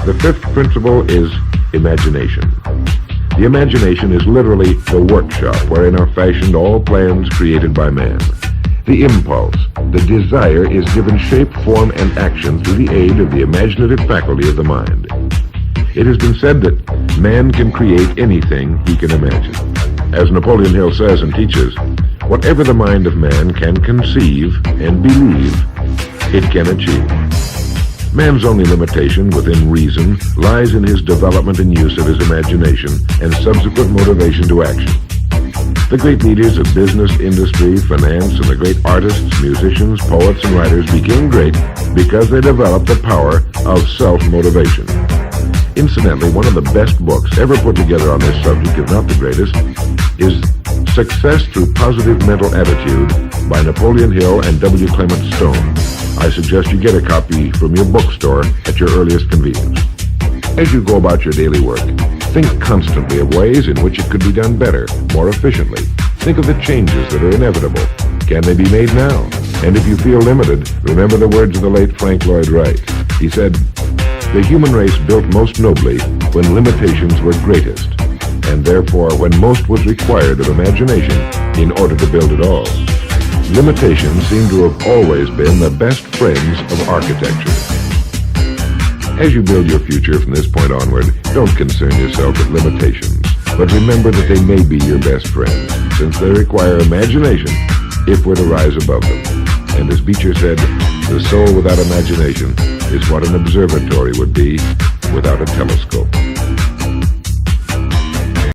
The fifth principle is imagination. The imagination is literally the workshop wherein are fashioned all plans created by man. The impulse, the desire, is given shape, form, and action through the aid of the imaginative faculty of the mind. It has been said that man can create anything he can imagine. As Napoleon Hill says and teaches, whatever the mind of man can conceive and believe, it can achieve. Man's only limitation within reason lies in his development and use of his imagination and subsequent motivation to action. The great leaders of business, industry, finance, and the great artists, musicians, poets, and writers became great because they developed the power of self-motivation. Incidentally, one of the best books ever put together on this subject, if not the greatest, is Success Through Positive Mental Attitude by Napoleon Hill and W. Clement Stone. I suggest you get a copy from your bookstore at your earliest convenience. As you go about your daily work, think constantly of ways in which it could be done better, more efficiently. Think of the changes that are inevitable. Can they be made now? And if you feel limited, remember the words of the late Frank Lloyd Wright. He said, "The human race built most nobly when limitations were greatest, and therefore when most was required of imagination in order to build it all." Limitations seem to have always been the best friends of architecture. As you build your future from this point onward, don't concern yourself with limitations, but remember that they may be your best friends, since they require imagination if we're to rise above them. And as Beecher said, the soul without imagination is what an observatory would be without a telescope.